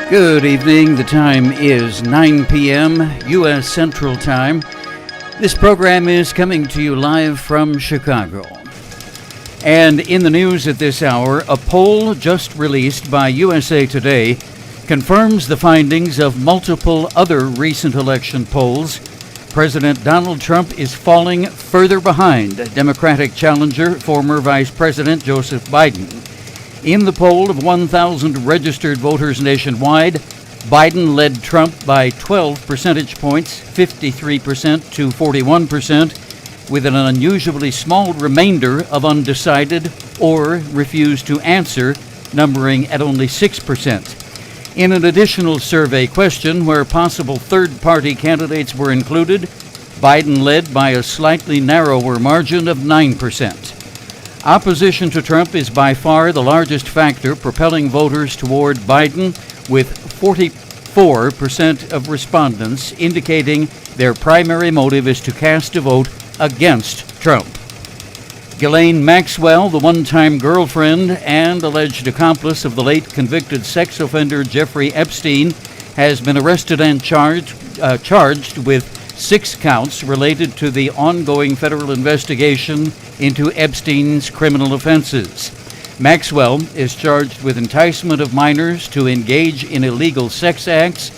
Good evening. The time is 9 p.m. U.S. Central Time. This program is coming to you live from Chicago. And in the news at this hour, a poll just released by USA Today confirms the findings of multiple other recent election polls. President Donald Trump is falling further behind Democratic challenger, former Vice President Joseph Biden. In the poll of 1,000 registered voters nationwide, Biden led Trump by 12 percentage points, 53% to 41%, with an unusually small remainder of undecided or refused to answer, numbering at only 6%. In an additional survey question where possible third-party candidates were included, Biden led by a slightly narrower margin of 9%. Opposition to Trump is by far the largest factor propelling voters toward Biden, with 44% of respondents indicating their primary motive is to cast a vote against Trump. Ghislaine Maxwell, the one-time girlfriend and alleged accomplice of the late convicted sex offender Jeffrey Epstein, has been arrested and charged with 6 counts related to the ongoing federal investigation into Epstein's criminal offenses. Maxwell is charged with enticement of minors to engage in illegal sex acts,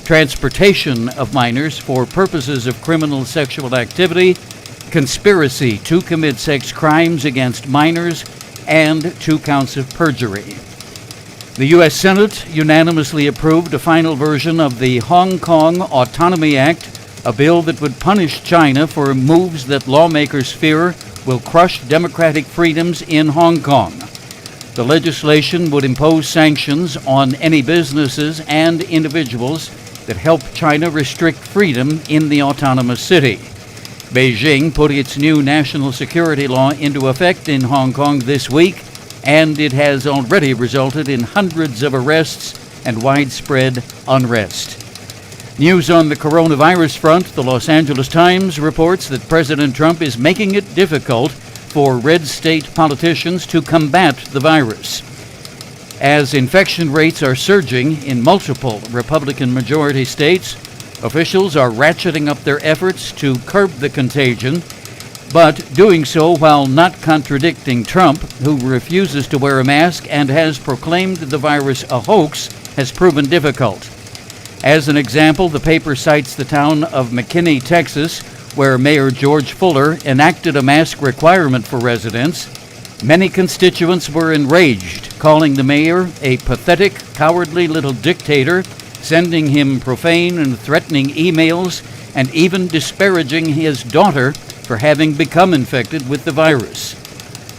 transportation of minors for purposes of criminal sexual activity, conspiracy to commit sex crimes against minors, and 2 counts of perjury. The U.S. Senate unanimously approved a final version of the Hong Kong Autonomy Act, a bill that would punish China for moves that lawmakers fear will crush democratic freedoms in Hong Kong. The legislation would impose sanctions on any businesses and individuals that help China restrict freedom in the autonomous city. Beijing put its new national security law into effect in Hong Kong this week, and it has already resulted in hundreds of arrests and widespread unrest. News on the coronavirus front. The Los Angeles Times reports that President Trump is making it difficult for red state politicians to combat the virus. As infection rates are surging in multiple Republican majority states, officials are ratcheting up their efforts to curb the contagion, but doing so while not contradicting Trump, who refuses to wear a mask and has proclaimed the virus a hoax, has proven difficult. As an example, the paper cites the town of McKinney, Texas, where Mayor George Fuller enacted a mask requirement for residents. Many constituents were enraged, calling the mayor a pathetic, cowardly little dictator, sending him profane and threatening emails, and even disparaging his daughter for having become infected with the virus.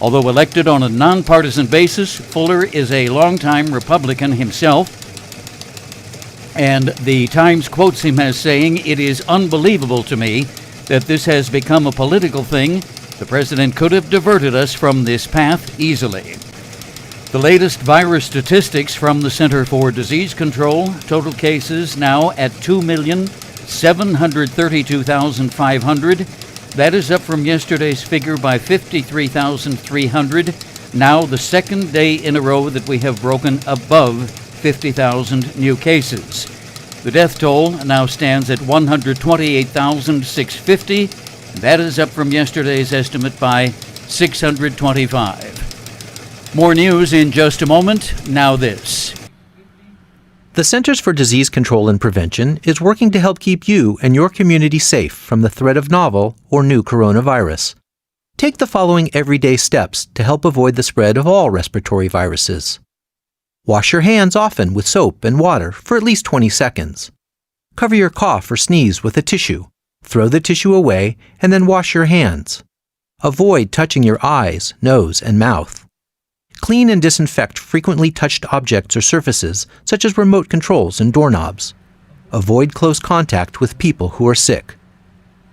Although elected on a nonpartisan basis, Fuller is a longtime Republican himself, and the Times quotes him as saying, "It is unbelievable to me that this has become a political thing. The president could have diverted us from this path easily." The latest virus statistics from the Center for Disease Control, total cases now at 2,732,500. That is up from yesterday's figure by 53,300. Now the second day in a row that we have broken above 50,000 new cases. The death toll now stands at 128,650. That is up from yesterday's estimate by 625. More news in just a moment. Now this. The Centers for Disease Control and Prevention is working to help keep you and your community safe from the threat of novel or new coronavirus. Take the following everyday steps to help avoid the spread of all respiratory viruses. Wash your hands often with soap and water for at least 20 seconds. Cover your cough or sneeze with a tissue. Throw the tissue away and then wash your hands. Avoid touching your eyes, nose, and mouth. Clean and disinfect frequently touched objects or surfaces, such as remote controls and doorknobs. Avoid close contact with people who are sick.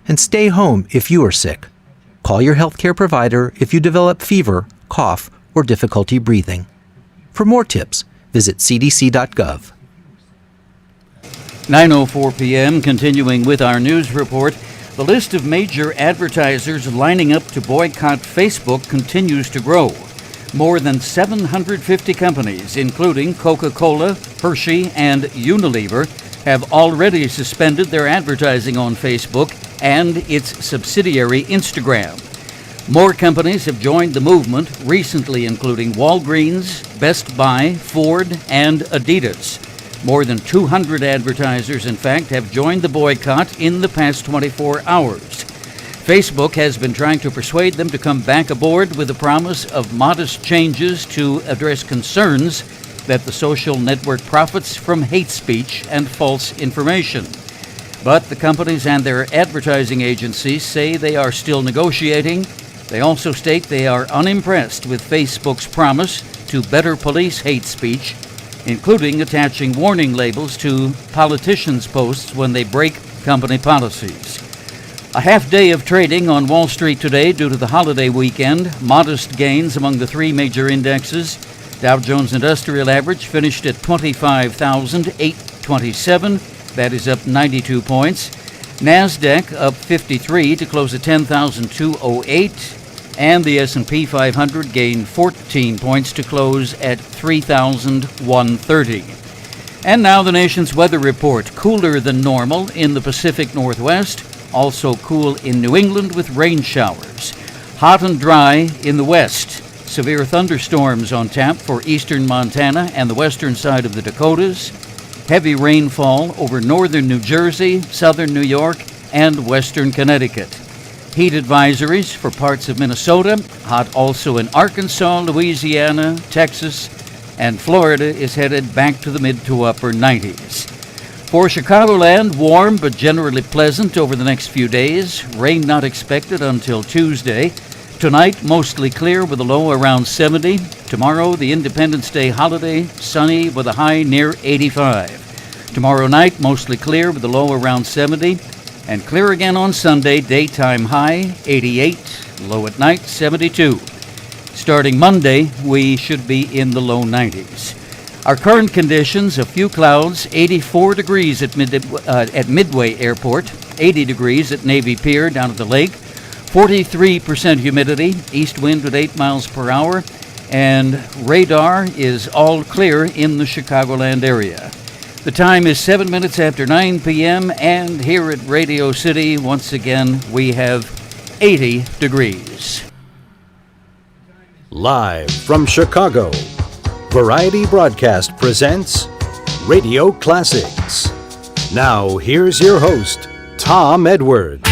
And stay home if you are sick. Call your healthcare provider if you develop fever, cough, or difficulty breathing. For more tips, visit cdc.gov. 9:04 p.m., continuing with our news report. The list of major advertisers lining up to boycott Facebook continues to grow. More than 750 companies, including Coca-Cola, Hershey, and Unilever, have already suspended their advertising on Facebook and its subsidiary Instagram. More companies have joined the movement recently, including Walgreens, Best Buy, Ford, and Adidas. More than 200 advertisers, in fact, have joined the boycott in the past 24 hours. Facebook has been trying to persuade them to come back aboard with the promise of modest changes to address concerns that the social network profits from hate speech and false information. But the companies and their advertising agencies say they are still negotiating. They also state they are unimpressed with Facebook's promise to better police hate speech, including attaching warning labels to politicians' posts when they break company policies. A half day of trading on Wall Street today due to the holiday weekend. Modest gains among the three major indexes. Dow Jones Industrial Average finished at 25,827. That is up 92 points. NASDAQ up 53 to close at 10,208. And the S&P 500 gained 14 points to close at 3,130. And now the nation's weather report. Cooler than normal in the Pacific Northwest. Also cool in New England with rain showers. Hot and dry in the west. Severe thunderstorms on tap for eastern Montana and the western side of the Dakotas. Heavy rainfall over northern New Jersey, southern New York, and western Connecticut. Heat advisories for parts of Minnesota. Hot also in Arkansas, Louisiana, Texas, and Florida is headed back to the mid to upper 90s. For Chicagoland, warm but generally pleasant over the next few days. Rain not expected until Tuesday. Tonight, mostly clear with a low around 70. Tomorrow, the Independence Day holiday, sunny with a high near 85. Tomorrow night, mostly clear with a low around 70. And clear again on Sunday, daytime high 88, low at night 72. Starting Monday, we should be in the low 90s. Our current conditions, a few clouds, 84 degrees at Midway Airport, 80 degrees at Navy Pier down at the lake, 43% humidity, east wind at 8 miles per hour, and radar is all clear in the Chicagoland area. The time is 7 minutes after 9 p.m., and here at Radio City, once again, we have 80 degrees. Live from Chicago, Variety Broadcast presents Radio Classics. Now, here's your host, Tom Edwards.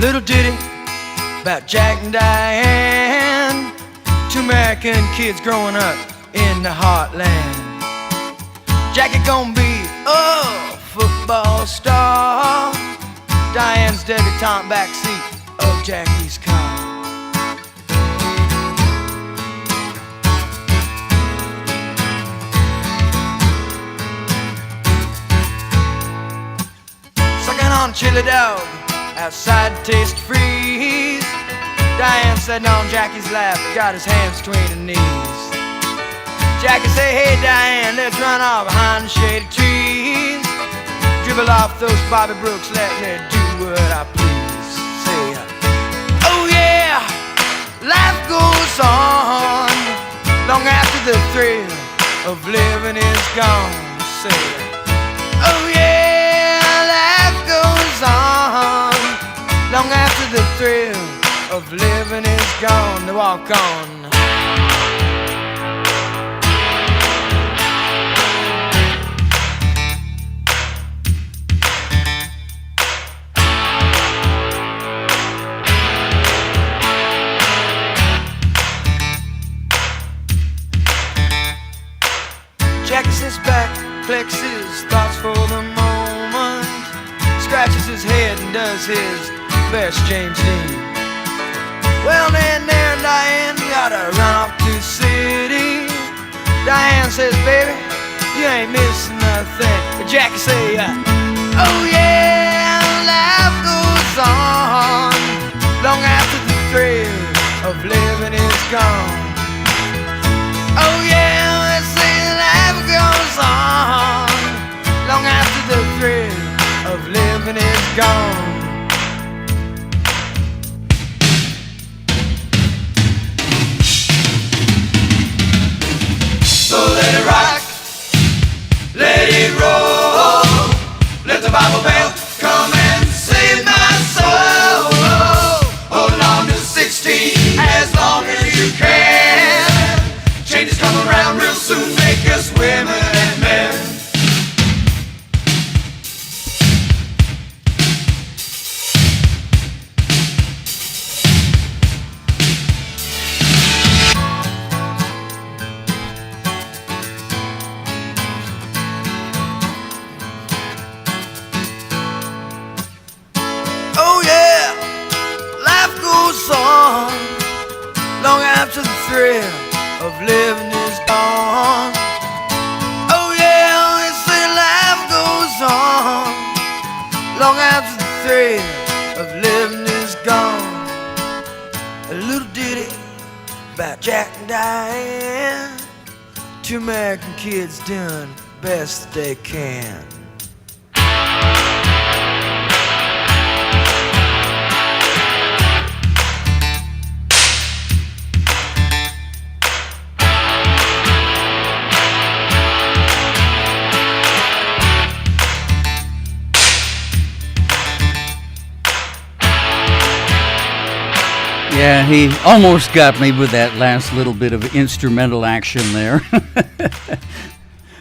Little ditty about Jack and Diane, two American kids growing up in the heartland. Jackie gonna be a football star, Diane's debutante backseat of Jackie's car. Sucking on a chili dog outside Taste Freeze. Diane sitting on Jackie's lap, got his hands between her knees. Jackie say, hey Diane, let's run off behind the shady trees. Dribble off those Bobby Brooks, let me do what I please. Say, oh yeah, life goes on long after the thrill of living is gone. Say, oh yeah, life goes on long after the thrill of living is gone. To walk on. Jackie sits back, collects his thoughts for the moment, scratches his head and does his best James Dean. Well then there, Diane, gotta run off to the city, Diane says, baby, you ain't missing nothing. But Jackie say, oh yeah, life goes on long after the thrill of living is gone. Oh yeah, they say life goes on long after the thrill of living is gone. So let it rock, let it roll, let the Bible belt come and save my soul. Hold on to 16 as long as you can. Changes come around real soon, make us women and men. Long after the thrill of living is gone. Oh yeah, they say life goes on long after the thrill of living is gone. A little ditty about Jack and Diane. Two American kids doing the best they can. Yeah, he almost got me with that last little bit of instrumental action there.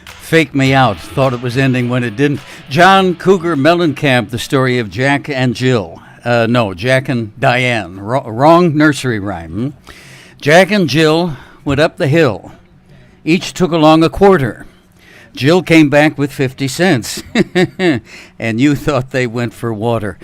Faked me out. Thought it was ending when it didn't. John Cougar Mellencamp, the story of Jack and Jill. No, Jack and Diane. Wrong nursery rhyme. Jack and Jill went up the hill. Each took along a quarter. Jill came back with 50 cents. And you thought they went for water.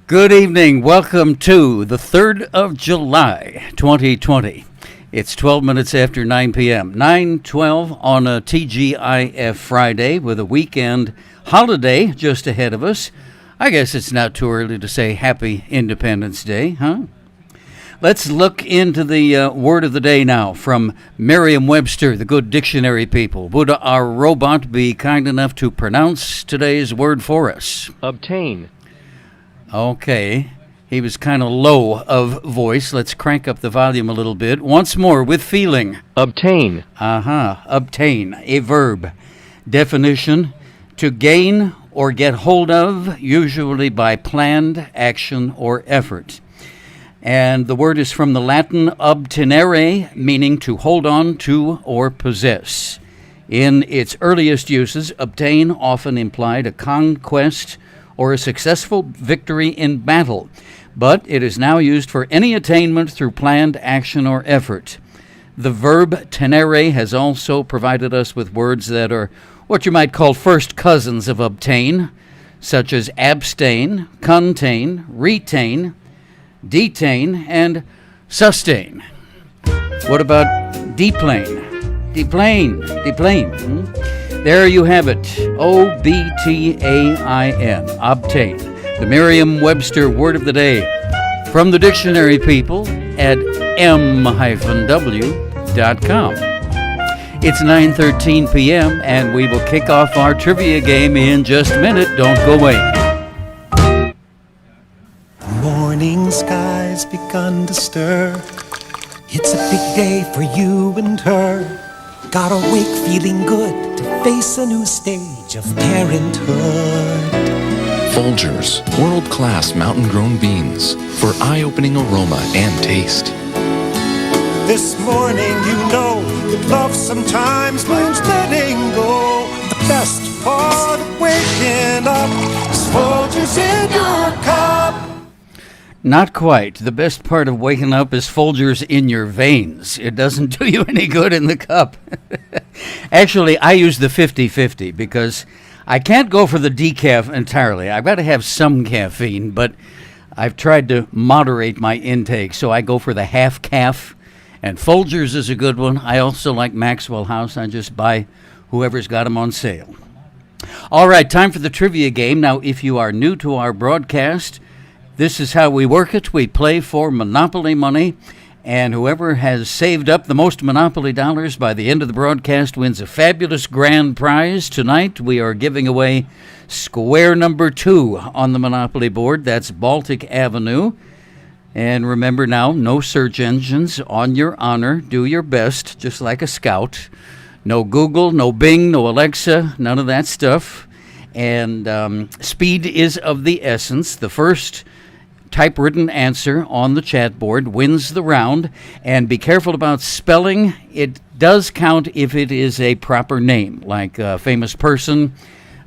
Good evening. Welcome to the 3rd of July, 2020. It's 12 minutes after 9 p.m. 9:12 on a TGIF Friday with a weekend holiday just ahead of us. I guess it's not too early to say Happy Independence Day, huh? Let's look into the word of the day now from Merriam-Webster, the good dictionary people. Would our robot be kind enough to pronounce today's word for us? Obtain. Okay, he was kind of low of voice. Let's crank up the volume a little bit. Once more, with feeling. Obtain. Obtain, a verb. Definition, to gain or get hold of, usually by planned action or effort. And the word is from the Latin obtenere, meaning to hold on to or possess. In its earliest uses, obtain often implied a conquest or a successful victory in battle, but it is now used for any attainment through planned action or effort. The verb tenere has also provided us with words that are what you might call first cousins of obtain, such as abstain, contain, retain, detain, and sustain. What about deplane? Deplane. There you have it, O-B-T-A-I-N, obtain. The Merriam-Webster word of the day from the dictionary people at m-w.com. It's 9:13 p.m. and we will kick off our trivia game in just a minute. Don't go away. Morning sky's begun to stir. It's a big day for you and her. Got awake feeling good to face a new stage of parenthood. Folgers, world-class mountain-grown beans for eye-opening aroma and taste. This morning you know that love sometimes means letting go. The best part of waking up is Folgers in your cup. Not quite. The best part of waking up is Folgers in your veins. It doesn't do you any good in the cup. Actually, I use the 50-50 because I can't go for the decaf entirely. I've got to have some caffeine, but I've tried to moderate my intake, so I go for the half calf And Folgers is a good one. I also like Maxwell House. I just buy whoever's got them on sale. All right, time for the trivia game. Now, if you are new to our broadcast, this is how we work it. We play for Monopoly money, and whoever has saved up the most Monopoly dollars by the end of the broadcast wins a fabulous grand prize. Tonight, we are giving away square number 2 on the Monopoly board. That's Baltic Avenue. And remember now, no search engines, on your honor. Do your best, just like a scout. No Google, no Bing, no Alexa, none of that stuff. And speed is of the essence. The first typewritten answer on the chat board wins the round. And be careful about spelling. It does count if it is a proper name, like a famous person,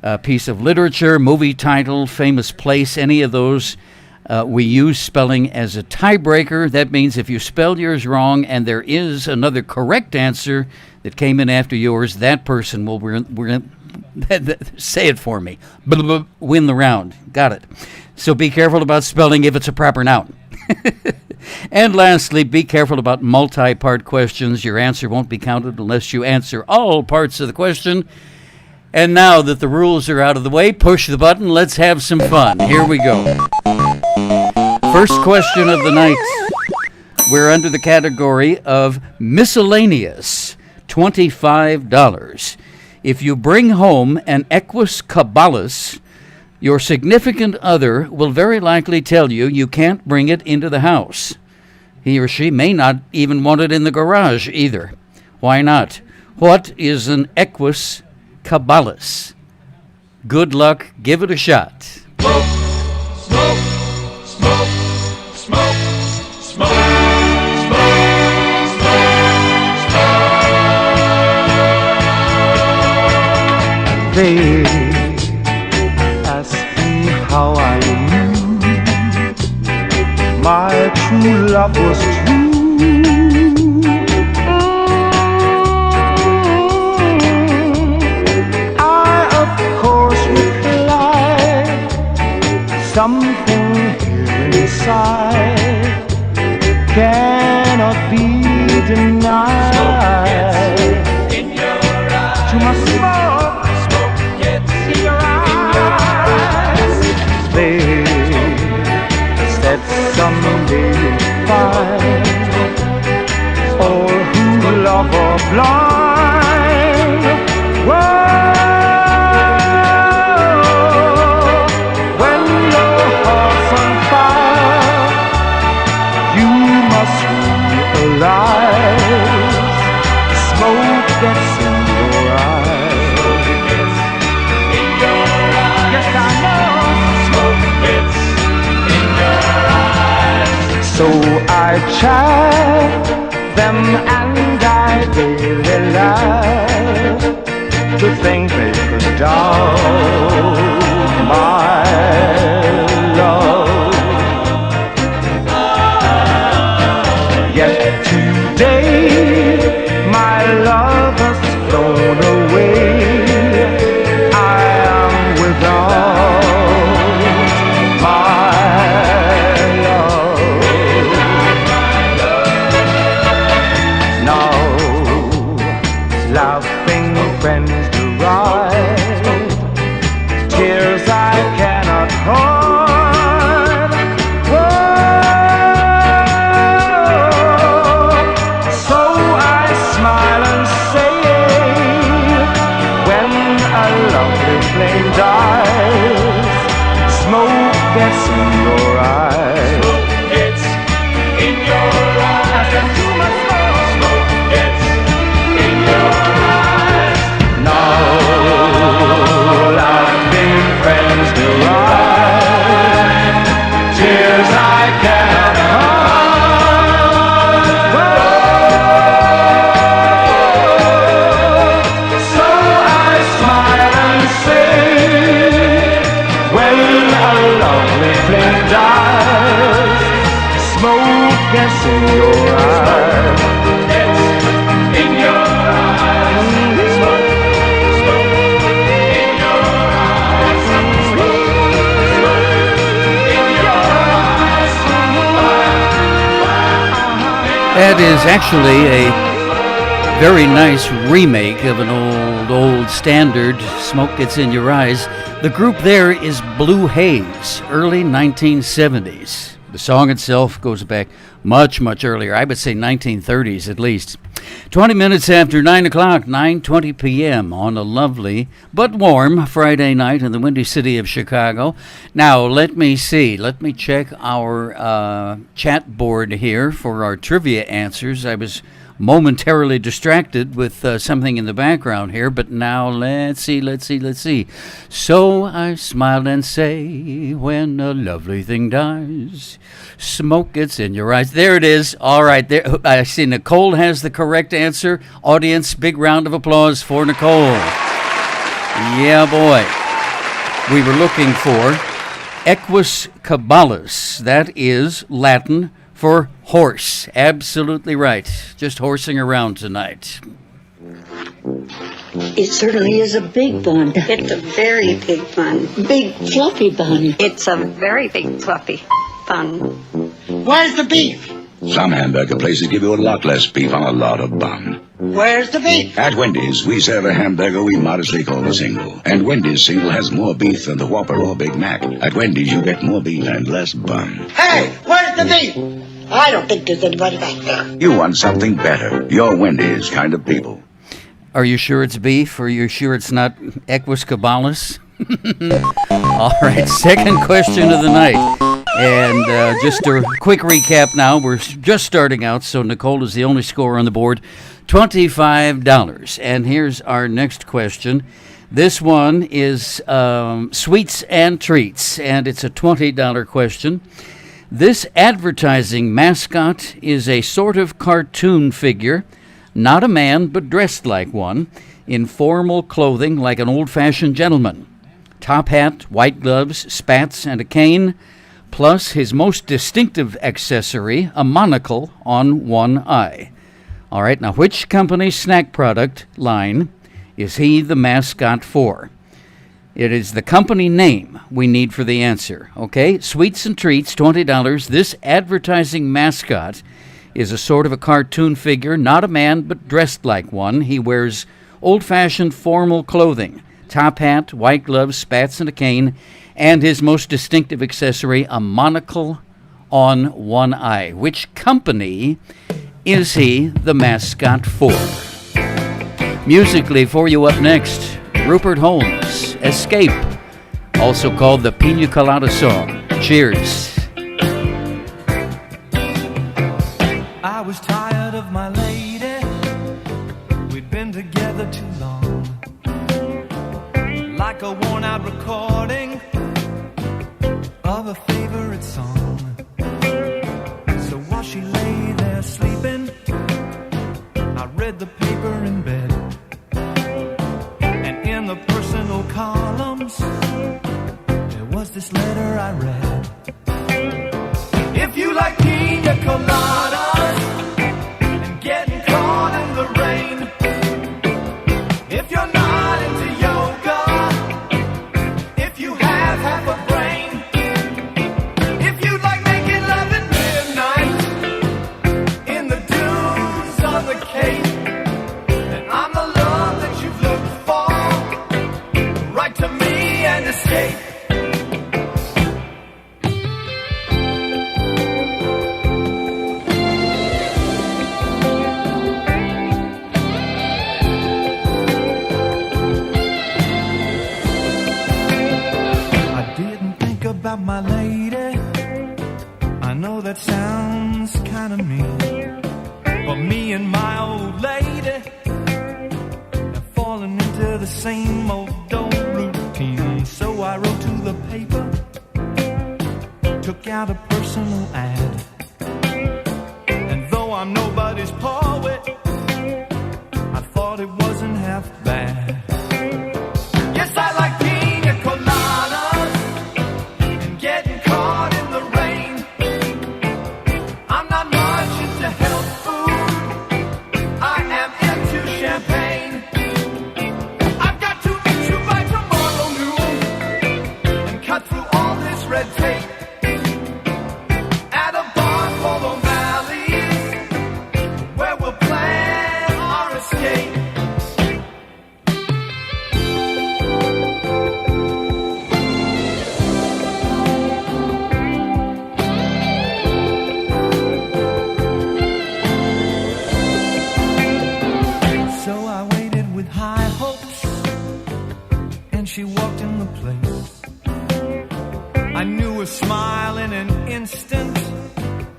a piece of literature, movie title, famous place, any of those. We use spelling as a tiebreaker. That means if you spell yours wrong and there is another correct answer that came in after yours, that person will say it for me. Win the round. Got it. So be careful about spelling if it's a proper noun. And lastly, be careful about multi-part questions. Your answer won't be counted unless you answer all parts of the question. And now that the rules are out of the way, push the button. Let's have some fun. Here we go. First question of the night. We're under the category of miscellaneous, $25. If you bring home an Equus caballus, your significant other will very likely tell you you can't bring it into the house. He or she may not even want it in the garage either. Why not? What is an Equus caballus? Good luck. Give it a shot. Smoke, smoke, smoke, smoke, smoke, smoke. They ask me how I knew my true love was true. I, of course, replied, something here inside cannot be denied. Smoke gets in your eyes. Too much smoke gets in your eyes. They said someday you'll find all who love are blind. When your heart's on fire, you must realize smoke gets in your eyes. Yes, I know smoke gets in your eyes. So I chat them and I daily laugh to think they could doubt my love. Yet today my love has flown away. I am without my love. Now laughing friends deride tears I cannot hide. So I smile and say, when a lovely flame dies, smoke gets in your eyes. Smoke gets in your eyes. Too much smoke gets in your eyes. Now laughing friends deride tears I cannot hide. So I smile and say, when a lovely flame dies, smoke gets in your eyes. In your eyes. Smoke, smoke in your eyes. Smoke, smoke in your eyes. That is actually a very nice remake of an old standard, Smoke Gets in Your Eyes. The group there is Blue Haze, early 1970s. The song itself goes back much, much earlier. I would say 1930s at least. 20 minutes after 9 o'clock, 9:20 p.m. on a lovely but warm Friday night in the windy city of Chicago. Now, let me see. Let me check our chat board here for our trivia answers. I was momentarily distracted with something in the background here, but now let's see. So I smile and say, when a lovely thing dies, smoke gets in your eyes. There it is. All right, there. I see Nicole has the correct answer. Audience, big round of applause for Nicole. Yeah, boy. We were looking for Equus caballus. That is Latin for horse. Absolutely right. Just horsing around tonight. It certainly is a big bun. It's a very big bun. Big fluffy bun. It's a very big fluffy bun. Where's the beef? Some hamburger places give you a lot less beef on a lot of bun. Where's the beef? At Wendy's, we serve a hamburger we modestly call a single. And Wendy's single has more beef than the Whopper or Big Mac. At Wendy's, you get more beef and less bun. Hey, where's the beef? I don't think there's anybody back there. You want something better. You're Wendy's kind of people. Are you sure it's beef? Are you sure it's not Equus caballus? All right, second question of the night. And just a quick recap now. We're just starting out, so Nicole is the only scorer on the board. $25. And here's our next question. This one is sweets and treats, and it's a $20 question. This advertising mascot is a sort of cartoon figure, not a man, but dressed like one, in formal clothing like an old-fashioned gentleman. Top hat, white gloves, spats, and a cane, plus his most distinctive accessory, a monocle on one eye. All right, now which company's snack product line is he the mascot for? It is the company name we need for the answer, okay? Sweets and treats, $20. This advertising mascot is a sort of a cartoon figure, not a man, but dressed like one. He wears old-fashioned formal clothing, top hat, white gloves, spats, and a cane, and his most distinctive accessory, a monocle on one eye. Which company is he the mascot for? Musically for you up next, Rupert Holmes, Escape, also called the Pina Colada song. Cheers. I was tired of my lady. We'd been together too long. Like a worn-out recording of a favorite song. So while she lay there sleeping, I read the paper in bed. And in the personal columns, there was this letter I read. If you like pina coladas and getting caught in the rain, if you're not into yoga, if you have half a brain, if you like making love at midnight in the dunes on the Cape, then I'm the love that you've looked for. Write to me and escape. About my lady, I know that sounds kind of mean, but me and my old lady have fallen into the same old routine. So I wrote to the paper, took out a personal ad, and though I'm nobody's poet, I thought it wasn't half bad. Yes, I like pina coladas. Red tape at a bar for the valleys. the place. I knew her smile in an instant.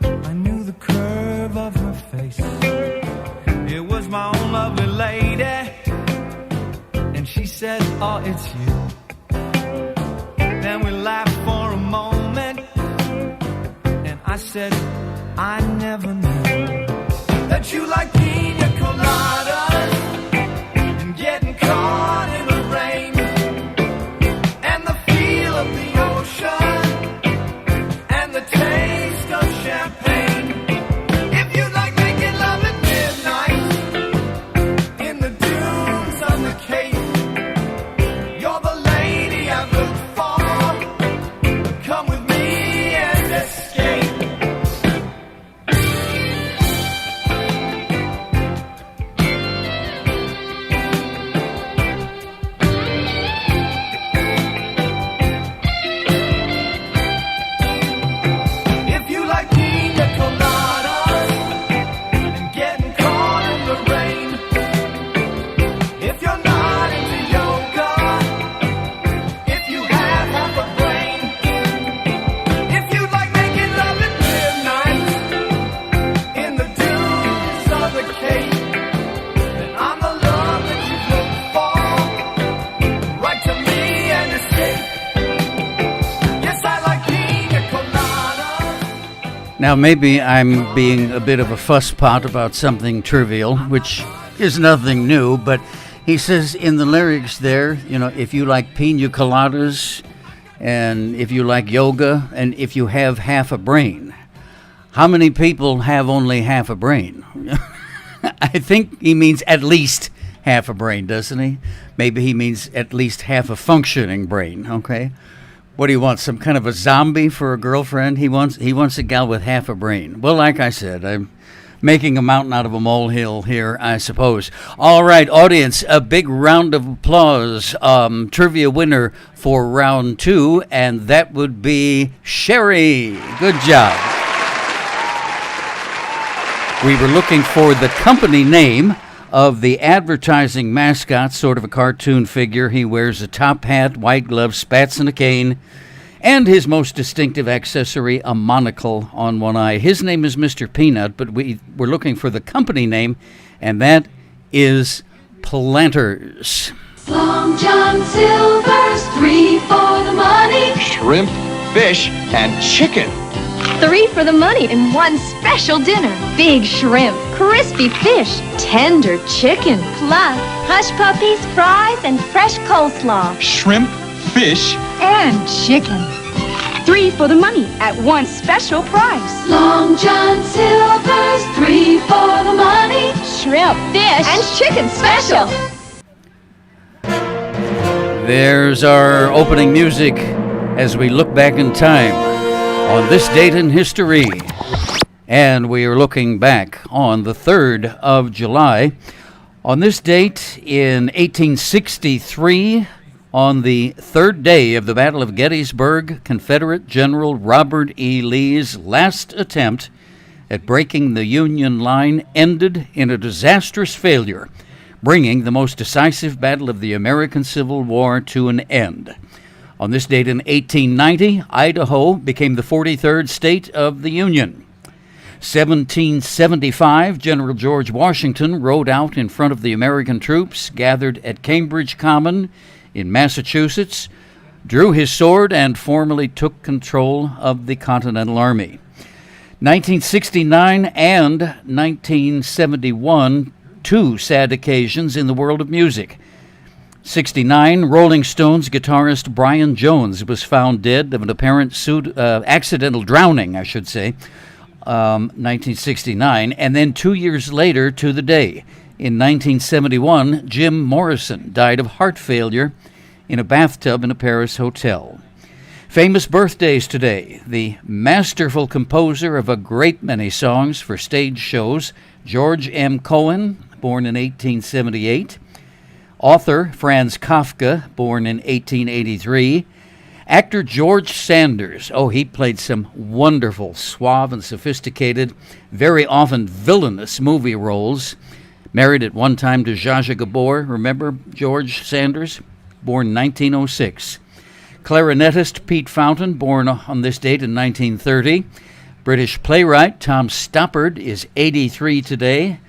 I knew the curve of her face. It was my own lovely lady. And she said, oh, it's you. Then we laughed for a moment. And I said, I never knew that you like pina coladas and getting caught in the rain and the feel of the ocean and the taste of champagne. If you like making love at midnight in the dunes on the Cape, you're the lady I've looked for. Come with me and escape. If you like pina coladas and getting caught in the rain, if you're not into yoga, if you have half a brain, if you like making love at midnight in the dunes of the Cape, then I'm the love that you've looked for. Write to me and escape. Yes, I like pina coladas. Now, maybe I'm being a bit of a fusspot about something trivial, which is nothing new, but he says in the lyrics there, you know, if you like pina coladas, and if you like yoga, and if you have half a brain. How many people have only half a brain? I think he means at least half a brain, doesn't he? Maybe he means at least half a functioning brain, okay? What do you want, some kind of a zombie for a girlfriend? He wants a gal with half a brain. Well, like I said, I'm making a mountain out of a molehill here, I suppose. All right, audience, a big round of applause. Trivia winner for round 2, and that would be Sherry. Good job. We were looking for the company name of the advertising mascot, sort of a cartoon figure. He wears a top hat, white gloves, spats, and a cane, and his most distinctive accessory, a monocle on one eye. His name is Mr. Peanut, but we were looking for the company name, and that is Planters. Long John Silver's 3 for the money. Shrimp, fish, and chicken. 3 for the money in one special dinner. Big shrimp, crispy fish, tender chicken, plus hush puppies, fries, and fresh coleslaw. Shrimp, fish, and chicken. 3 for the money at one special price. Long John Silver's 3 for the money. Shrimp, fish, and chicken special. There's our opening music as we look back in time on this date in history. And we are looking back on the 3rd of July. On this date in 1863, on the 3rd day of the Battle of Gettysburg, Confederate General Robert E. Lee's last attempt at breaking the Union line ended in a disastrous failure, bringing the most decisive battle of the American Civil War to an end. On this date in 1890, Idaho became the 43rd state of the Union. 1775, General George Washington rode out in front of the American troops gathered at Cambridge Common in Massachusetts, drew his sword, and formally took control of the Continental Army. 1969 and 1971, 2 sad occasions in the world of music. 1969, Rolling Stones guitarist Brian Jones was found dead of an apparent accidental drowning, 1969. And then 2 years later to the day, in 1971, Jim Morrison died of heart failure in a bathtub in a Paris hotel. Famous birthdays today. The masterful composer of a great many songs for stage shows, George M. Cohan, born in 1878. Author Franz Kafka, born in 1883. Actor George Sanders. Oh, he played some wonderful, suave and sophisticated, very often villainous movie roles. Married at one time to Zsa Zsa Gabor. Remember George Sanders? Born 1906. Clarinetist Pete Fountain, born on this date in 1930. British playwright Tom Stoppard is 83 today.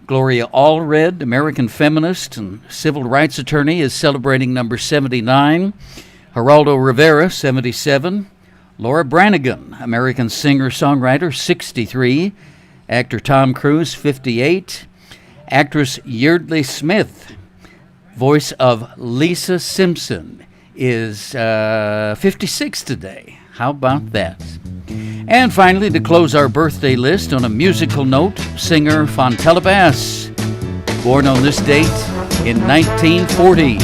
Gloria Allred, American feminist and civil rights attorney, is celebrating number 79. Geraldo Rivera, 77. Laura Branigan, American singer-songwriter, 63. Actor Tom Cruise, 58. Actress Yeardley Smith, voice of Lisa Simpson, is 56 today. How about that? And finally, to close our birthday list on a musical note, singer Fontella Bass, born on this date in 1940.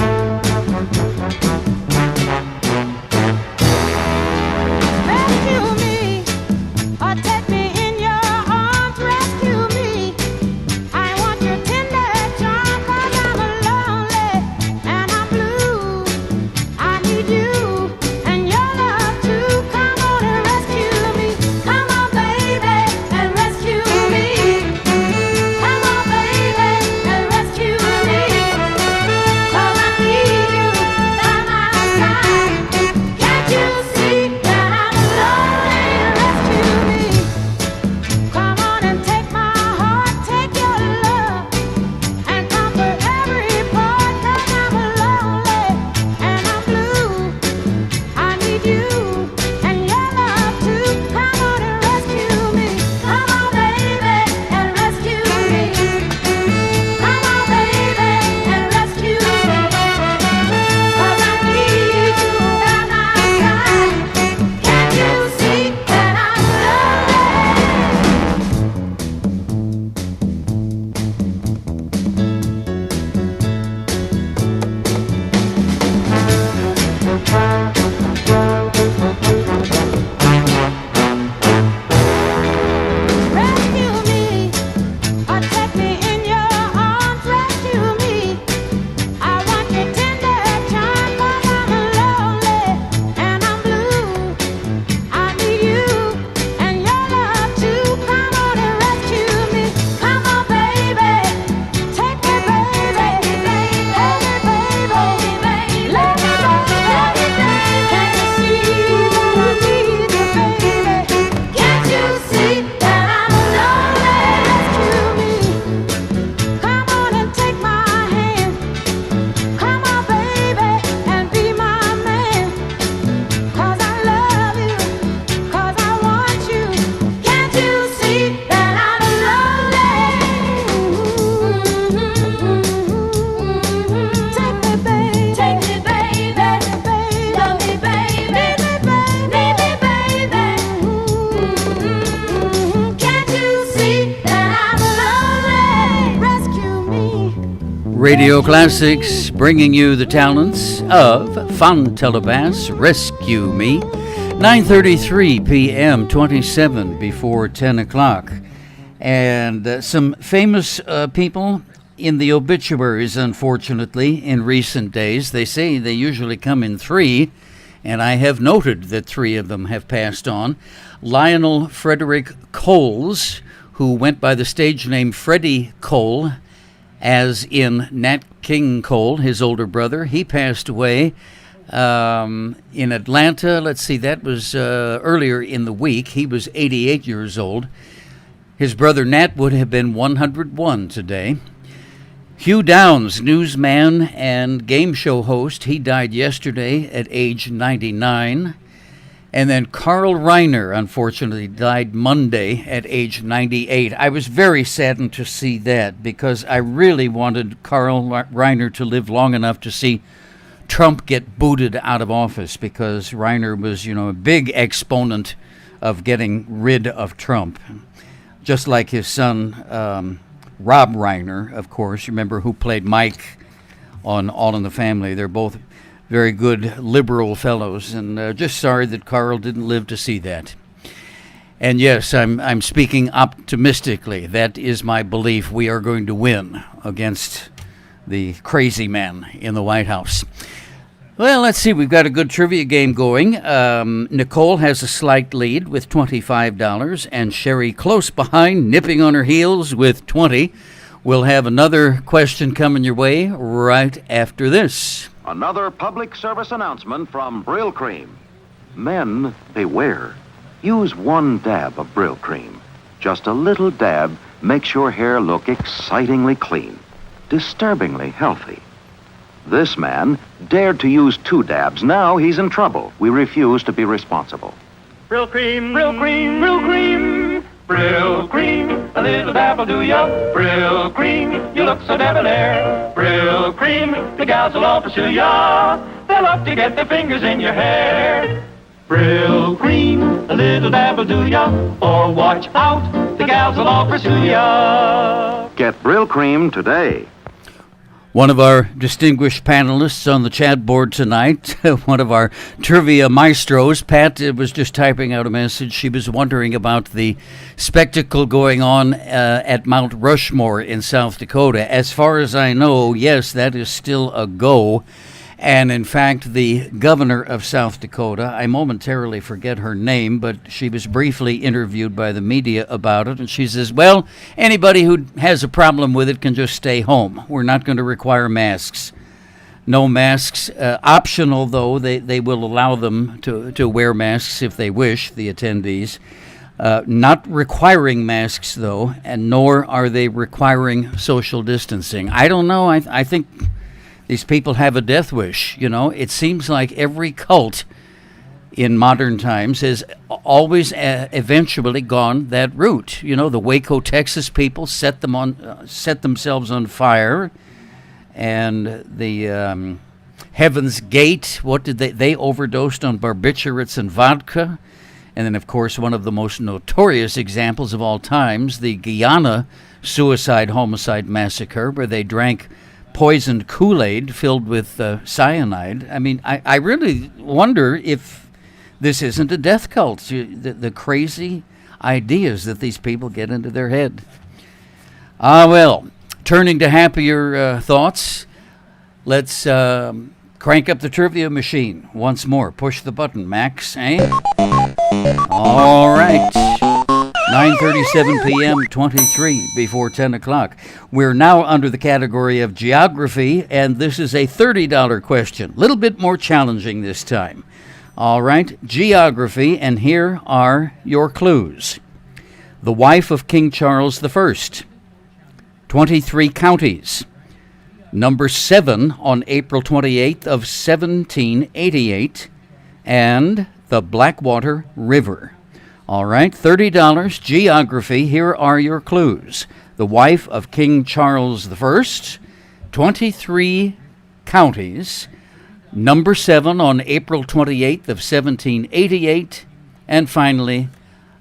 Radio Classics, bringing you the talents of Fontella Bass, Rescue Me. 9:33 p.m., 27 before 10 o'clock. And some famous people in the obituaries, unfortunately, in recent days. They say they usually come in three, and I have noted that three of them have passed on. Lionel Frederick Coles, who went by the stage name Freddie Cole, as in Nat King Cole, his older brother. He passed away in Atlanta. Let's see, that was earlier in the week. He was 88 years old. His brother Nat would have been 101 today. Hugh Downs, newsman and game show host, he died yesterday at age 99. And then Carl Reiner, unfortunately, died Monday at age 98. I was very saddened to see that because I really wanted Carl Reiner to live long enough to see Trump get booted out of office, because Reiner was, a big exponent of getting rid of Trump. Just like his son, Rob Reiner, of course, remember, who played Mike on All in the Family. They're both very good liberal fellows, and just sorry that Carl didn't live to see that. And yes, I'm speaking optimistically. That is my belief. We are going to win against the crazy man in the White House. Well, let's see. We've got a good trivia game going. Nicole has a slight lead with $25, and Sherry close behind, nipping on her heels with $20. We'll have another question coming your way right after this. Another public service announcement from Brill Cream. Men, beware. Use 1 dab of Brill Cream. Just a little dab makes your hair look excitingly clean, disturbingly healthy. This man dared to use 2 dabs. Now he's in trouble. We refuse to be responsible. Brill Cream, Brill Cream, Brill Cream, Brill Cream, a little dab will do ya. Brill Cream, you look so debonair. Brill Cream, the gals will all pursue ya. They'll love to get their fingers in your hair. Brill Cream, a little dab will do ya. Or watch out, the gals will all pursue ya. Get Brill Cream today. One of our distinguished panelists on the chat board tonight, one of our trivia maestros, Pat, was just typing out a message. She was wondering about the spectacle going on at Mount Rushmore in South Dakota. As far as I know, yes, that is still a go. And in fact, the governor of South Dakota, I momentarily forget her name, but she was briefly interviewed by the media about it, and she says, well, anybody who has a problem with it can just stay home. We're not going to require masks. No masks. Optional, though, they will allow them to wear masks if they wish, the attendees. Not requiring masks, though, and nor are they requiring social distancing. I don't know. I think these people have a death wish. You know, it seems like every cult in modern times has always eventually gone that route. You know, the Waco, Texas people set themselves on fire, and the Heaven's Gate. What did they overdosed on barbiturates and vodka, and then of course one of the most notorious examples of all times, the Guyana suicide-homicide massacre, where they drank poisoned Kool-Aid filled with cyanide. I mean, I really wonder if this isn't a death cult, the crazy ideas that these people get into their head. Well, turning to happier thoughts, let's crank up the trivia machine once more. Push the button, Max, eh? All right. 9:37 p.m., 23 before 10 o'clock. We're now under the category of geography, and this is a $30 question. A little bit more challenging this time. All right, geography, and here are your clues. The wife of King Charles I, 23 counties. Number 7 on April 28th of 1788, and the Blackwater River. All right, $30, geography. Here are your clues. The wife of King Charles I, 23 counties, number 7 on April 28th of 1788, and finally,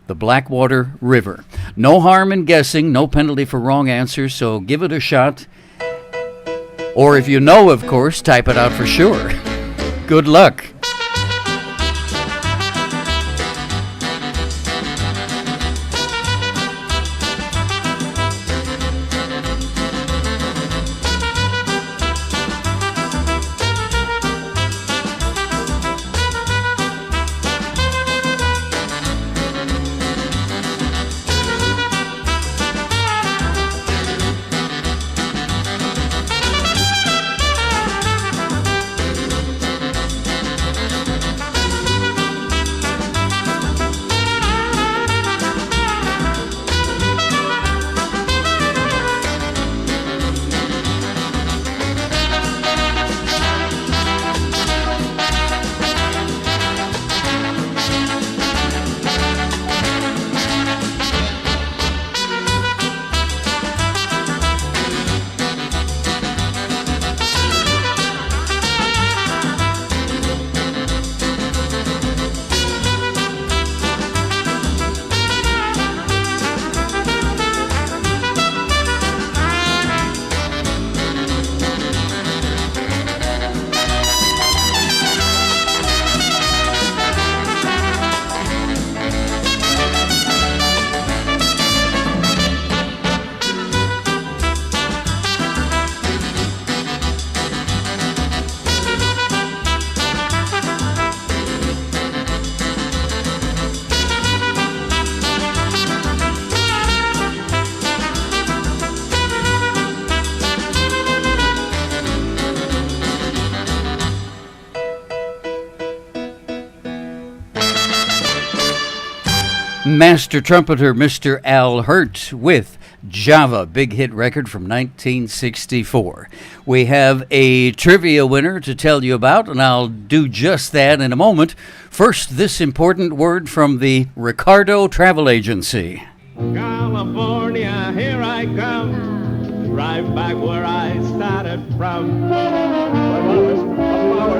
the Blackwater River. No harm in guessing, no penalty for wrong answers, so give it a shot. Or if you know, of course, type it out for sure. Good luck. master trumpeter Mr. Al Hirt with Java, big hit record from 1964. We have a trivia winner to tell you about, and I'll do just that in a moment. First, this important word from the Ricardo Travel Agency. California, here I come, right back where I started from. Flowers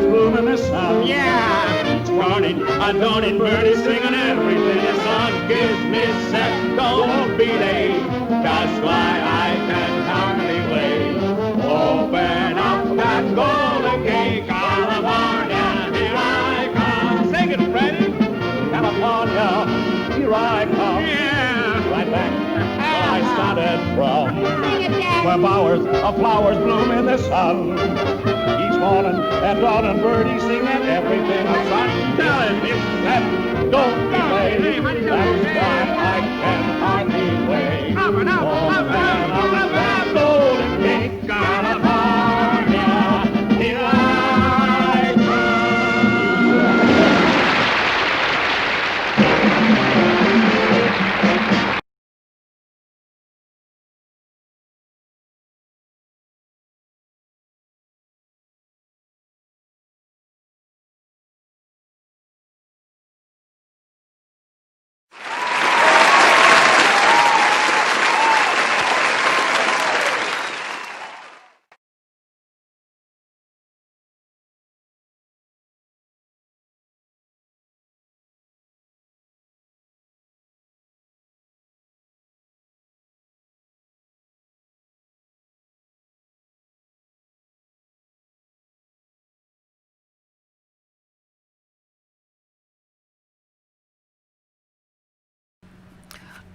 bloom in the sun, yeah. It's morning, I don't need birdies singing everything. The sun gives me set, don't be late. That's why I can hardly wait. Open up that golden gate, California, here I come. Sing it, Freddie. California, here I come. Yeah. Right back where I started from. Where flowers bloom in the sun. Each morning at dawn and birdies sing and everything the sun. Tell him it's that, don't be late. That's why I can hardly wait. Open up that golden gate, California, here I come.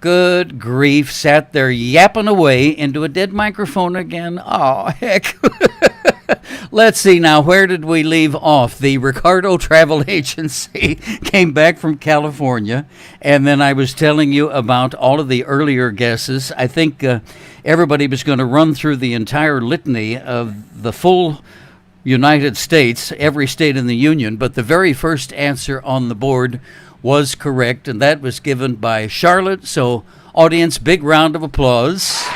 Good grief, sat there yapping away into a dead microphone again. Oh, heck. Let's see now, where did we leave off? The Ricardo Travel Agency came back from California, and then I was telling you about all of the earlier guesses. I think everybody was going to run through the entire litany of the full United States, every state in the Union, but the very first answer on the board was correct, and that was given by Charlotte. So, audience, big round of applause.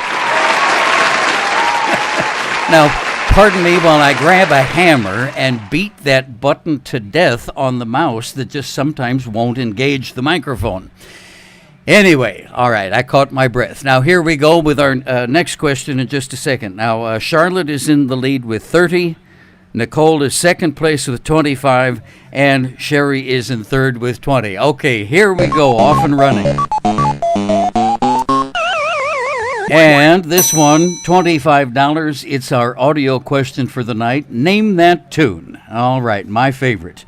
Now, pardon me while I grab a hammer and beat that button to death on the mouse that just sometimes won't engage the microphone. Anyway, all right, I caught my breath. Now, here we go with our next question in just a second. Now, Charlotte is in the lead with 30. Nicole is second place with 25, and Sherry is in third with 20. Okay, here we go, off and running. And this one, $25. It's our audio question for the night. Name that tune. All right, my favorite.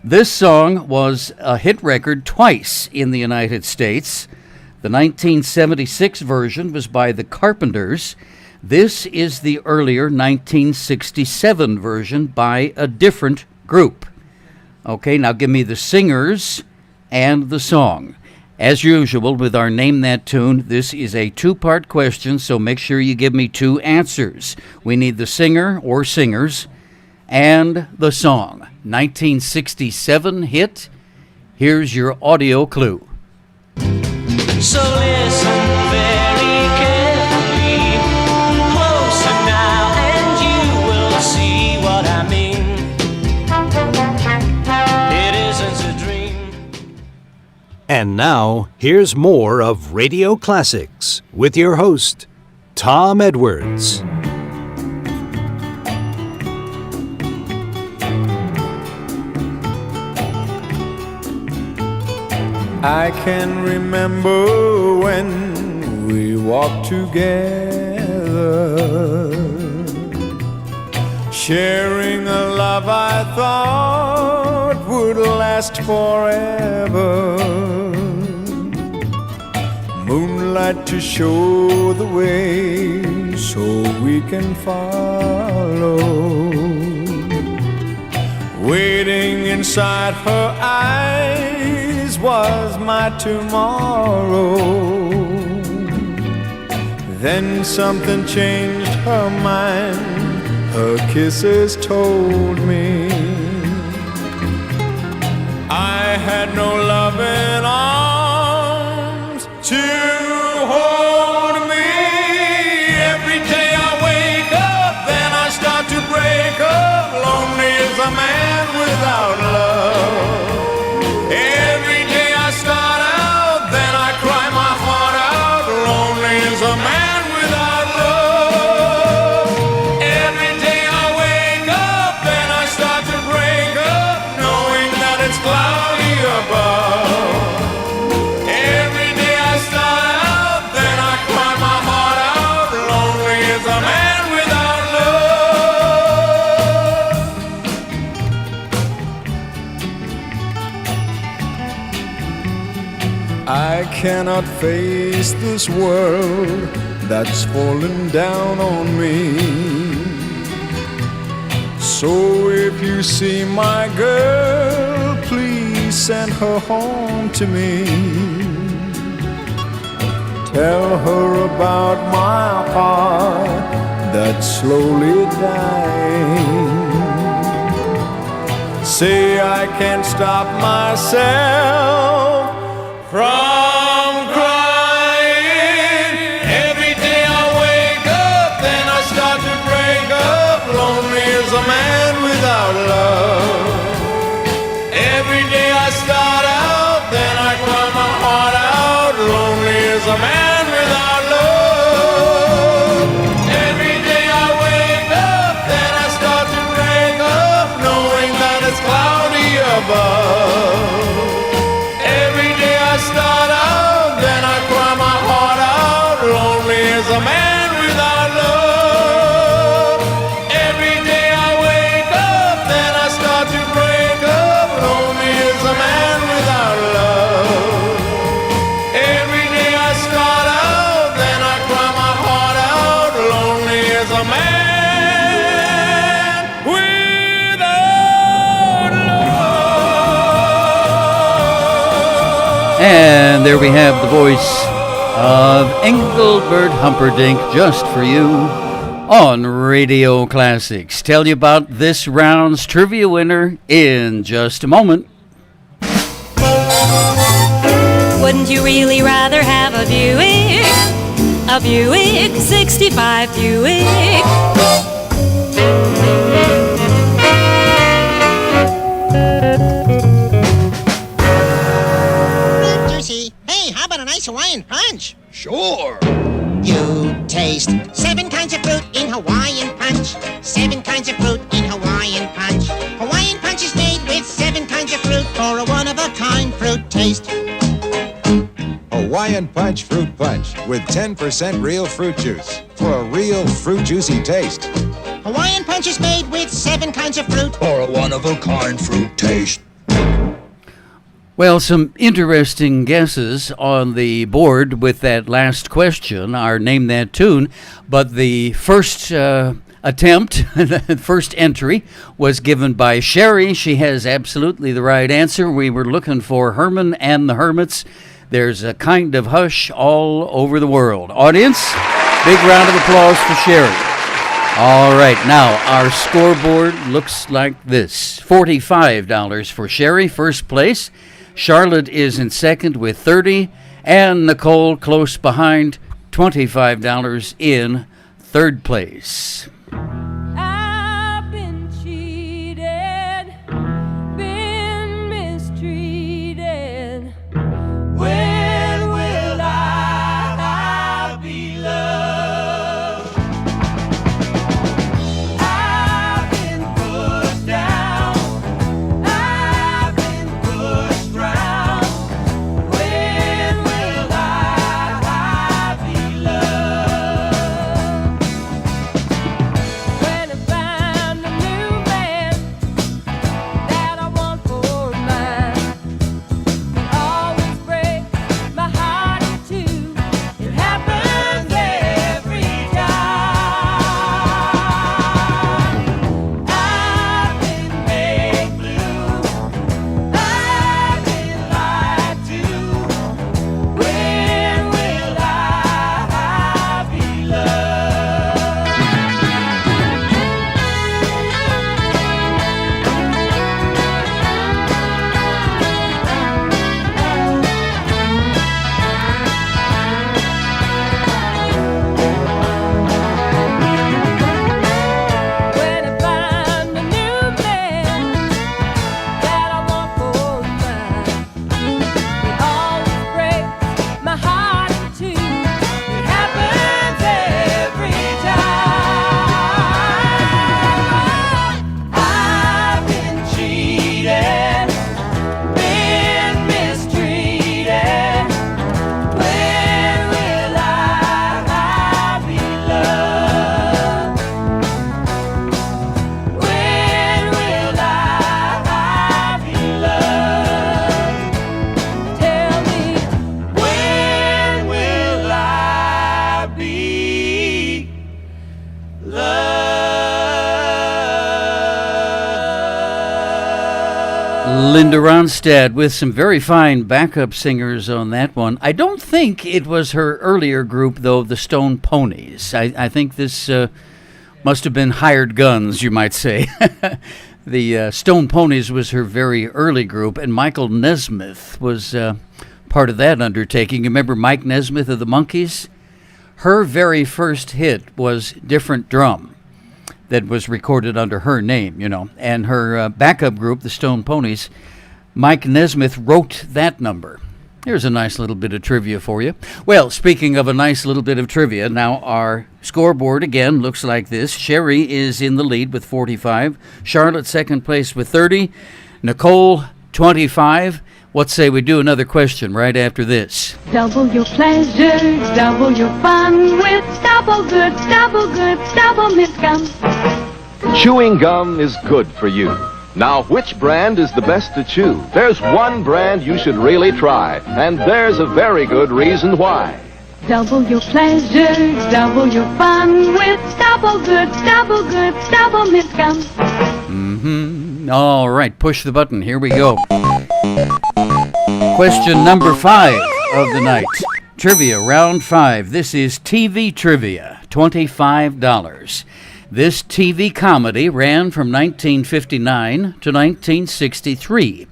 This song was a hit record twice in the United States. The 1976 version was by the Carpenters. This is the earlier 1967 version by a different group. Okay, now give me the singers and the song. As usual, with our Name That Tune, this is a two-part question, so make sure you give me two answers. We need the singer or singers and the song. 1967 hit. Here's your audio clue. So listen very carefully, closer now, and you will see what I mean. It isn't a dream. And now, here's more of Radio Classics with your host, Tom Edwards. I can remember when we walked together, sharing a love I thought would last forever. Moonlight to show the way so we can follow. Waiting inside her eyes was my tomorrow. Then something changed her mind. Her kisses told me I had no loving arms cloudy above. Every day I start out, then I cry my heart out. Lonely is a man without love. I cannot face this world that's fallen down on me. So if you see my girl, please send her home to me. Tell her about my heart that's slowly dying. Say I can't stop myself from crying. Every day I wake up, then I start to break up. Lonely is a man without love. Every day I start out, then I cry my heart out. Lonely is a man without love. Every day I wake up, then I start to break up, knowing that it's cloudy above. Every day I start out, then I cry my heart out. Lonely is a man without love. Every day I wake up, then I start to break up. Lonely is a man without love. Every day I start out, then I cry my heart out. Lonely is a man without love. And there we have the voice of Engelbert Humperdinck, just for you, on Radio Classics. Tell you about this round's trivia winner in just a moment. Wouldn't you really rather have a Buick? A Buick, 65 Buick. Juicy. Hey, how about a nice Hawaiian punch? Sure. You taste 7 kinds of fruit in Hawaiian punch. 7 kinds of fruit in Hawaiian punch. Hawaiian punch is made with 7 kinds of fruit for a one-of-a-kind fruit taste. Hawaiian Punch Fruit Punch with 10% real fruit juice for a real fruit juicy taste. Hawaiian punch is made with 7 kinds of fruit For a one-of-a-kind fruit taste. Well, some interesting guesses on the board with that last question, our Name That Tune, but the first attempt, the first entry, was given by Sherry. She has absolutely the right answer. We were looking for Herman and the Hermits. There's a kind of hush all over the world. Audience, big round of applause for Sherry. All right, now our scoreboard looks like this. $45 for Sherry, first place. Charlotte is in second with $30, and Nicole close behind, $25 in third place. I've been cheated, been mistreated. When will I be loved? I've been pushed down, I've been pushed round. When will I be loved? Linda Ronstadt with some very fine backup singers on that one. I don't think it was her earlier group, though, the Stone Ponies. I think this must have been hired guns, you might say. The Stone Ponies was her very early group, and Michael Nesmith was part of that undertaking. You remember Mike Nesmith of the Monkees? Her very first hit was Different Drum. That was recorded under her name, and her backup group, the Stone Ponies, Mike Nesmith wrote that number. Here's a nice little bit of trivia for you. Well, speaking of a nice little bit of trivia, now our scoreboard again looks like this. Sherry is in the lead with 45, Charlotte second place with 30, Nicole 25. What say we do another question right after this? Double your pleasure, double your fun with Stubble Good, Stubble Mint Gum. Chewing gum is good for you. Now, which brand is the best to chew? There's one brand you should really try, and there's a very good reason why. Double your pleasure, double your fun with Stubble Good, Stubble Mint Gum. All right, push the button. Here we go. Question number 5 of the night. Trivia, round 5. This is TV trivia, $25. This TV comedy ran from 1959 to 1963.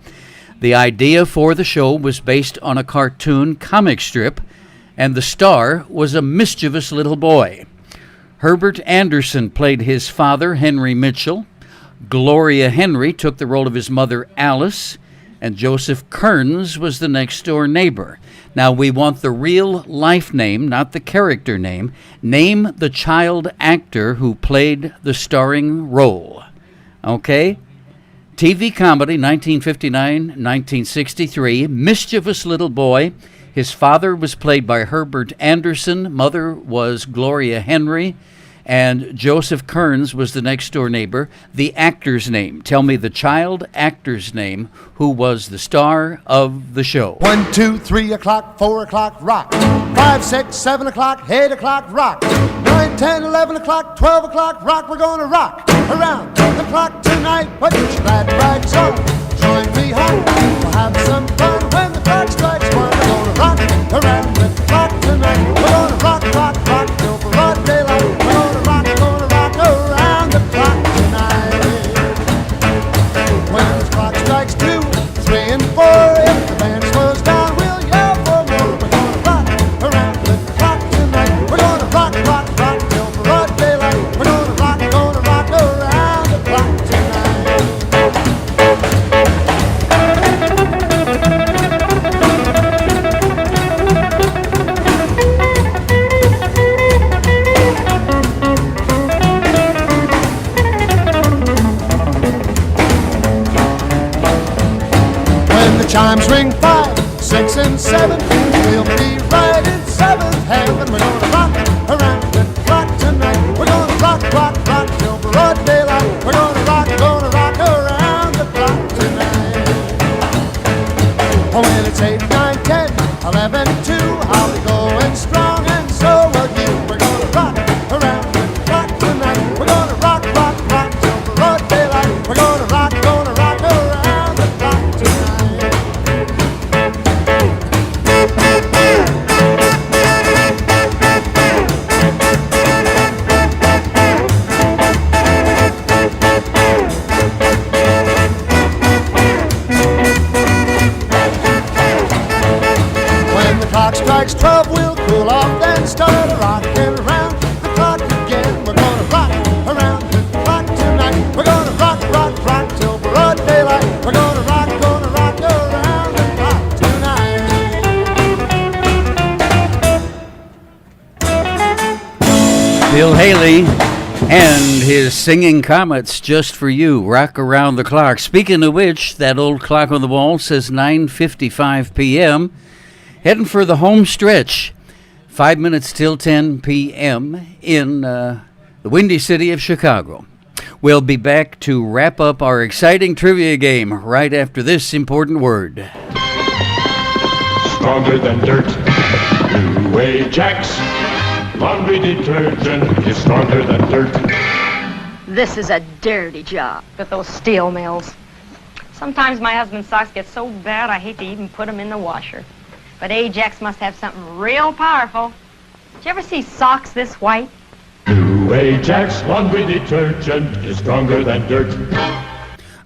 The idea for the show was based on a cartoon comic strip, and the star was a mischievous little boy. Herbert Anderson played his father, Henry Mitchell. Gloria Henry took the role of his mother, Alice, and Joseph Kearns was the next-door neighbor. Now, we want the real-life name, not the character name. Name the child actor who played the starring role. Okay? TV comedy, 1959-1963. Mischievous little boy. His father was played by Herbert Anderson. Mother was Gloria Henry. And Joseph Kearns was the next-door neighbor. The actor's name. Tell me the child actor's name who was the star of the show. 1, 2, 3 o'clock, 4 o'clock, rock. 5, 6, 7 o'clock, 8 o'clock, rock. 9, 10, 11 o'clock, 12 o'clock, rock. We're gonna rock around the clock tonight. Put your glad rags on, join me home. We'll have some fun when the clock strikes 1. We're gonna rock around the clock tonight. We're gonna rock, rock, rock till broad daylight. We're gonna rock around the clock tonight. When the clock strikes 2, 3, and 4, if the band slows down, we'll yell for more. We're gonna rock around the clock tonight. We're gonna rock, rock, rock till broad daylight. We're gonna rock around the clock tonight. Chimes ring 5, 6, and 7. We'll be right in 7th heaven. We're gonna rock around the clock tonight. We're gonna rock, rock, rock till broad daylight. We're gonna rock around the clock tonight. Oh, when it's 8, 9, 10, 11, 2, I'll be going strong, and so will you. We're gonna rock around the clock tonight. We're gonna rock, rock, rock till broad daylight. We're gonna rock around the clock tonight. Strikes 12, we'll cool off, then start rocking around the clock again. We're gonna rock around the clock tonight. We're gonna rock, rock, rock till broad daylight. We're gonna rock around the clock tonight. Bill Haley and his Singing Comets just for you. Rock around the clock. Speaking of which, that old clock on the wall says 9:55 p.m. Heading for the home stretch. 5 minutes till 10 p.m. in the windy city of Chicago. We'll be back to wrap up our exciting trivia game right after this important word. Stronger than dirt. New Ajax. Laundry detergent is stronger than dirt. This is a dirty job with those steel mills. Sometimes my husband's socks get so bad I hate to even put them in the washer. But Ajax must have something real powerful. Did you ever see socks this white? New Ajax laundry detergent is stronger than dirt.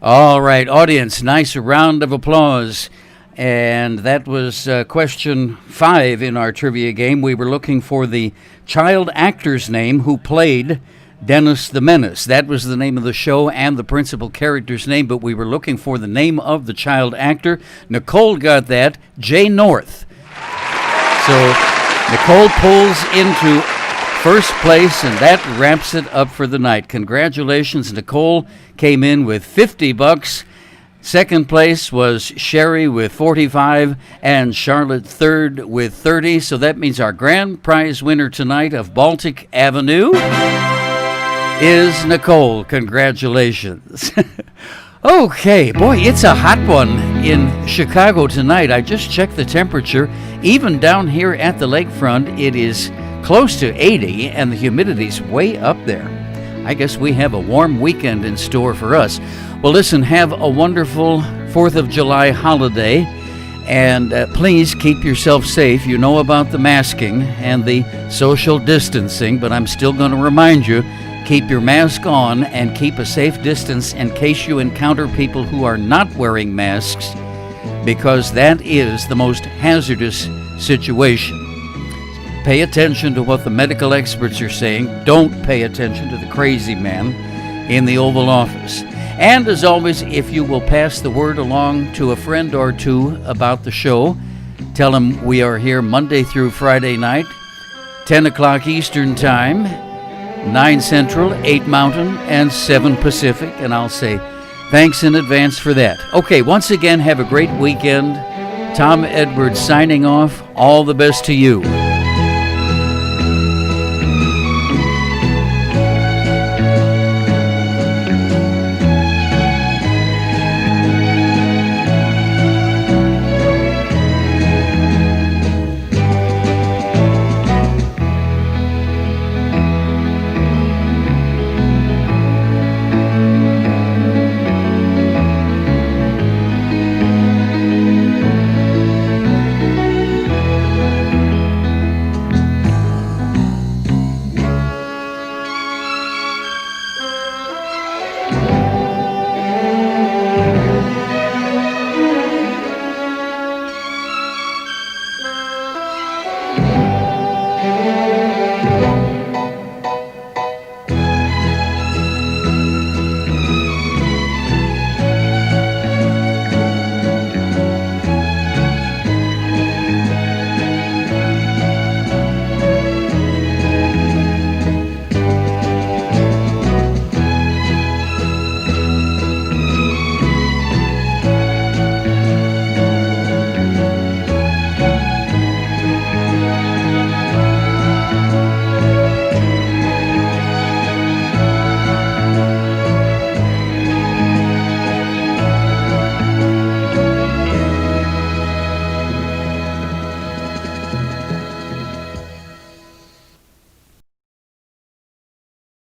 All right, audience, nice round of applause. And that was question 5 in our trivia game. We were looking for the child actor's name who played Dennis the Menace. That was the name of the show and the principal character's name, but we were looking for the name of the child actor. Nicole got that, Jay North. So Nicole pulls into first place, and that wraps it up for the night. Congratulations, Nicole came in with $50. Second place was Sherry with 45 and Charlotte third with 30. So that means our grand prize winner tonight of Baltic Avenue is Nicole. Congratulations. Okay, boy, it's a hot one in Chicago tonight. I just checked the temperature. Even down here at the lakefront, it is close to 80 and the humidity's way up there. I guess we have a warm weekend in store for us. Well, listen, have a wonderful 4th of July holiday, and please keep yourself safe. You know about the masking and the social distancing, but I'm still going to remind you, keep your mask on and keep a safe distance in case you encounter people who are not wearing masks, because that is the most hazardous situation. Pay attention to what the medical experts are saying. Don't pay attention to the crazy man in the Oval Office. And as always, if you will pass the word along to a friend or two about the show, tell them we are here Monday through Friday night, 10 o'clock Eastern Time, 9 Central, 8 Mountain, and 7 Pacific. And I'll say thanks in advance for that. Okay, once again, have a great weekend. Tom Edwards signing off. All the best to you.